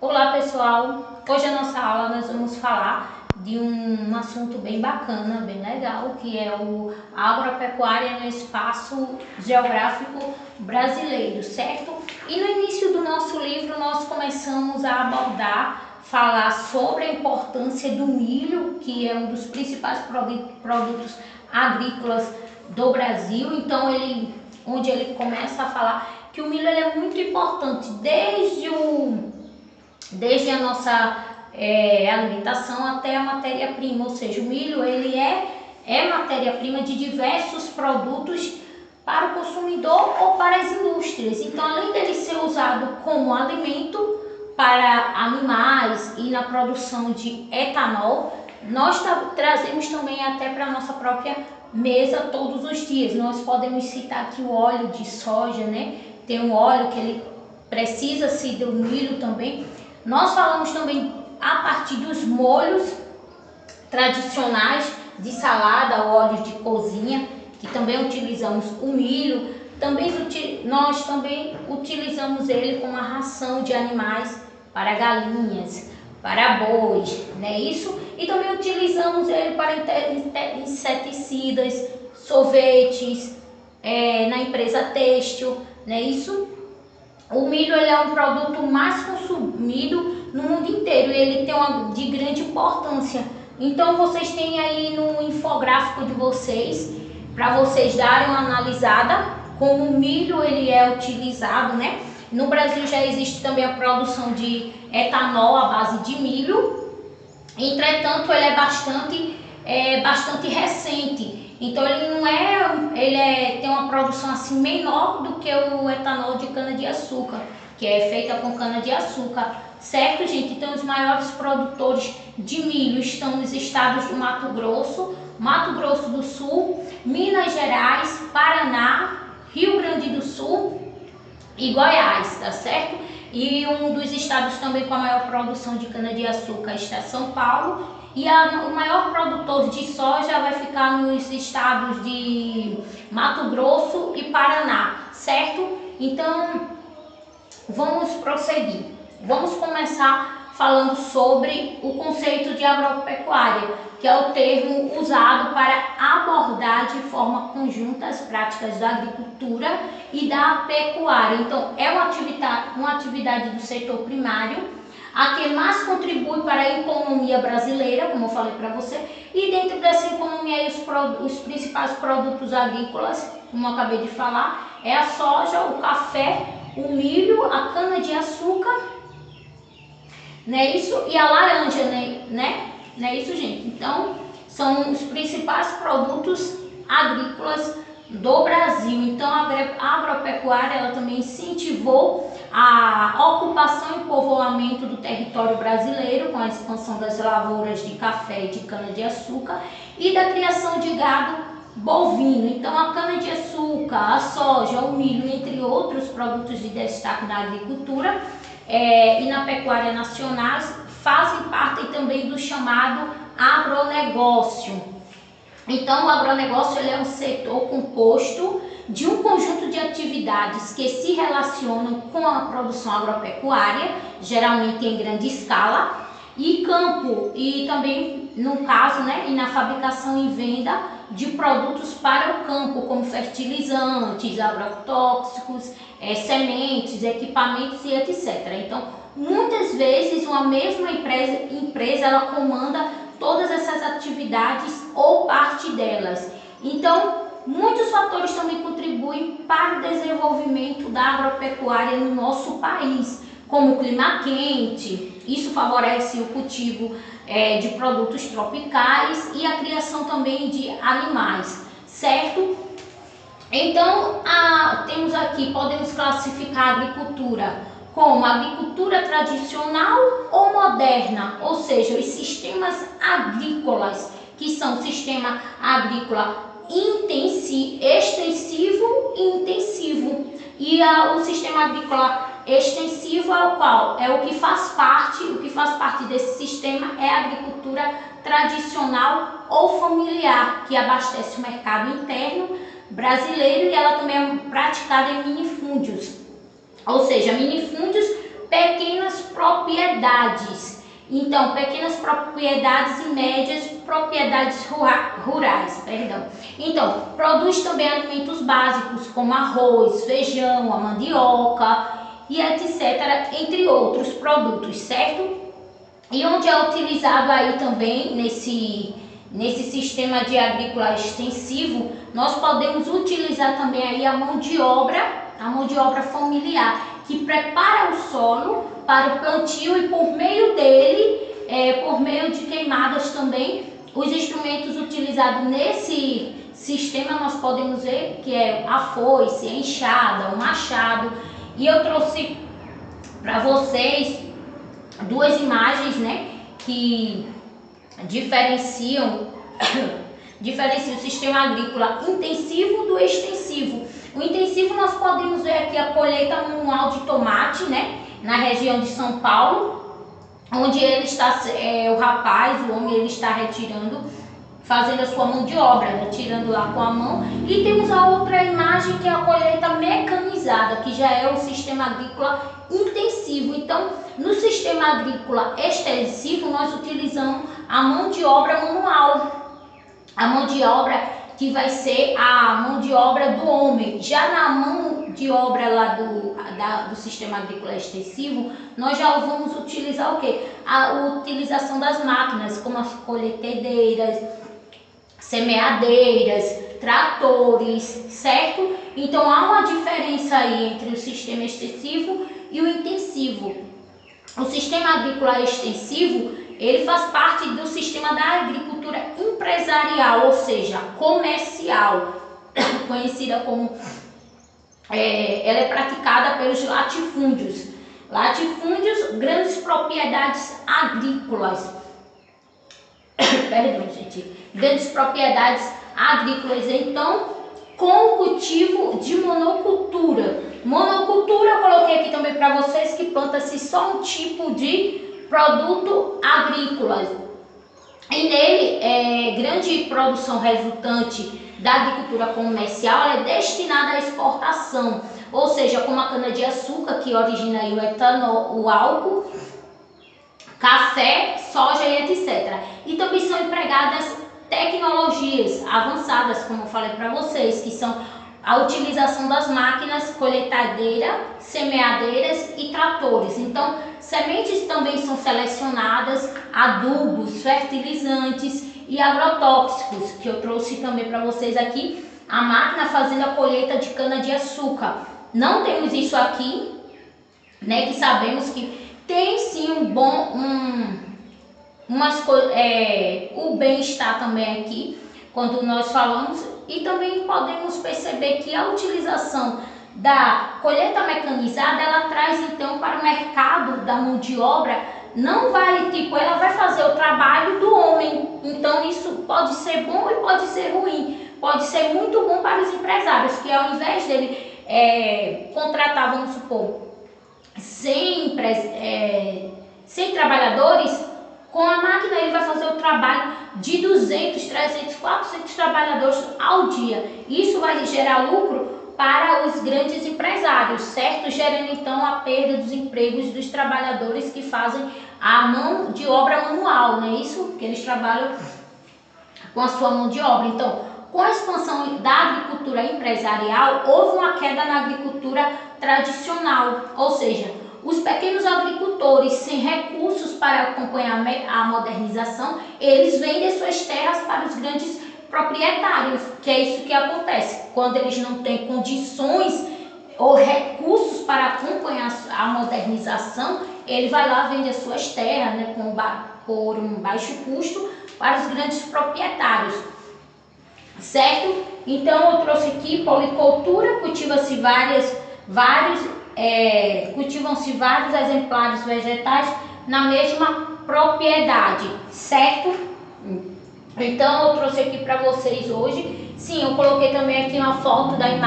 Olá pessoal, hoje a nossa aula nós vamos falar de um assunto bem bacana, bem legal, que é a agropecuária no espaço geográfico brasileiro, certo? E no início do nosso livro nós começamos a falar sobre a importância do milho, que é um dos principais produtos agrícolas do Brasil. Então onde ele começa a falar que o milho é muito importante desde a nossa alimentação até a matéria-prima, ou seja, o milho ele é matéria-prima de diversos produtos para o consumidor ou para as indústrias. Então, além dele ser usado como alimento para animais e na produção de etanol, nós trazemos também até para a nossa própria mesa todos os dias. Nós podemos citar aqui o óleo de soja, né? Tem um óleo que ele precisa-se do milho também. Nós falamos também a partir dos molhos tradicionais de salada, óleos de cozinha, que também utilizamos o milho. Nós também utilizamos ele como a ração de animais para galinhas, para bois, né? Isso. E também utilizamos ele para inseticidas, sorvetes, na empresa têxtil, né? Isso. O milho ele é um produto mais consumido no mundo inteiro e ele tem de grande importância. Então vocês têm aí no infográfico de vocês, para vocês darem uma analisada como o milho ele é utilizado, né? No Brasil já existe também a produção de etanol à base de milho. Entretanto, ele é bastante recente. Então ele não tem uma produção assim menor do que o etanol de cana-de-açúcar, que é feita com cana-de-açúcar, certo, gente? Então os maiores produtores de milho estão nos estados do Mato Grosso do Sul, Minas Gerais, Paraná, Rio Grande do Sul e Goiás, tá certo? E um dos estados também com a maior produção de cana-de-açúcar está São Paulo. E o maior produtor de soja vai ficar nos estados de Mato Grosso e Paraná, certo? Então, vamos prosseguir. Vamos começar falando sobre o conceito de agropecuária, que é o termo usado para abordar de forma conjunta as práticas da agricultura e da pecuária. Então, é uma atividade do setor primário, a que mais contribui para a economia brasileira, como eu falei para você, e dentro dessa economia os principais produtos agrícolas, como eu acabei de falar, é a soja, o café, o milho, a cana-de-açúcar, né, isso, e a laranja, né, isso, gente? Então, são os principais produtos agrícolas do Brasil. Então, a agropecuária ela também incentivou a ocupação e povoamento do território brasileiro com a expansão das lavouras de café e de cana-de-açúcar e da criação de gado bovino. Então, a cana-de-açúcar, a soja, o milho, entre outros produtos de destaque na agricultura e na pecuária nacionais, fazem parte também do chamado agronegócio. Então, o agronegócio ele é um setor composto de um conjunto de atividades que se relacionam com a produção agropecuária, geralmente em grande escala, e campo, e também, no caso, né, e na fabricação e venda de produtos para o campo, como fertilizantes, agrotóxicos, sementes, equipamentos e etc. Então, muitas vezes, uma mesma empresa ela comanda todas essas atividades ou parte delas. Então, muitos fatores também contribuem para o desenvolvimento da agropecuária no nosso país, como o clima quente, isso favorece o cultivo de produtos tropicais e a criação também de animais, certo? Então, podemos classificar a agricultura como agricultura tradicional ou moderna, ou seja, os sistemas agrícolas, que são sistema agrícola extensivo e intensivo. E o sistema agrícola extensivo é o qual? É o que faz parte desse sistema é a agricultura tradicional ou familiar, que abastece o mercado interno brasileiro e ela também é praticada em minifúndios. Ou seja, minifúndios pequenas propriedades. Então, pequenas propriedades e médias propriedades rurais, perdão. Então, produz também alimentos básicos como arroz, feijão, a mandioca e etc, entre outros produtos, certo? E onde é utilizado aí também nesse sistema de agrícola extensivo, nós podemos utilizar também aí a mão de obra familiar, que prepara o solo para o plantio e por meio dele, por meio de queimadas também, os instrumentos utilizados nesse sistema nós podemos ver que é a foice, a enxada, o machado. E eu trouxe para vocês duas imagens, né, que diferenciam o sistema agrícola intensivo do extensivo. O intensivo nós podemos ver aqui a colheita manual de tomate, né, na região de São Paulo, onde ele está, o homem, ele está retirando, fazendo a sua mão de obra, né, tirando lá com a mão. E temos a outra imagem que é a colheita mecanizada, que já é o sistema agrícola intensivo. Então, no sistema agrícola extensivo, nós utilizamos a mão de obra manual, a mão de obra que vai ser a mão de obra do homem. Já na mão de obra lá do sistema agrícola extensivo, nós já vamos utilizar o quê? A utilização das máquinas, como as colheitadeiras, semeadeiras, tratores, certo? Então há uma diferença aí entre o sistema extensivo e o intensivo. O sistema agrícola extensivo, ele faz parte do sistema da agricultura empresarial, ou seja, comercial, conhecida como, ela é praticada pelos latifúndios. Latifúndios, grandes propriedades agrícolas. Perdão, gente. Grandes propriedades agrícolas, então, com o cultivo de monocultura. Monocultura, eu coloquei aqui também para vocês que planta-se só um tipo de produto agrícola. E nele, grande produção resultante da agricultura comercial é destinada à exportação, ou seja, como a cana-de-açúcar, que origina aí o etanol, o álcool, café, soja e etc. E também são empregadas tecnologias avançadas, como eu falei para vocês, que são a utilização das máquinas colheitadeira, semeadeiras e tratores. Então, sementes também são selecionadas, adubos, fertilizantes e agrotóxicos, que eu trouxe também para vocês aqui, a máquina fazendo a colheita de cana-de-açúcar. Não temos isso aqui, né, que sabemos que tem sim o bem-estar também aqui, quando nós falamos, e também podemos perceber que a utilização da colheita mecanizada, ela traz então para o mercado da mão de obra, não vai, ela vai fazer o trabalho do homem. Então isso pode ser bom e pode ser ruim. Pode ser muito bom para os empresários, que ao invés dele contratar, vamos supor, 100 trabalhadores, com a máquina ele vai fazer o trabalho de 200, 300, 400 trabalhadores ao dia. Isso vai gerar lucro para os grandes empresários, certo? Gerando então a perda dos empregos dos trabalhadores que fazem a mão de obra manual, não é isso? Que eles trabalham com a sua mão de obra. Então, com a expansão da agricultura empresarial, houve uma queda na agricultura tradicional, ou seja, os pequenos agricultores sem recursos para acompanhar a modernização, eles vendem suas terras para os grandes proprietários, que é isso que acontece. Quando eles não têm condições ou recursos para acompanhar a modernização, ele vai lá vender as suas terras, né, por um baixo custo para os grandes proprietários, certo? Então eu trouxe aqui policultura, cultivam-se vários exemplares vegetais na mesma propriedade, certo? Então eu trouxe aqui para vocês hoje. Sim, eu coloquei também aqui uma foto da imagem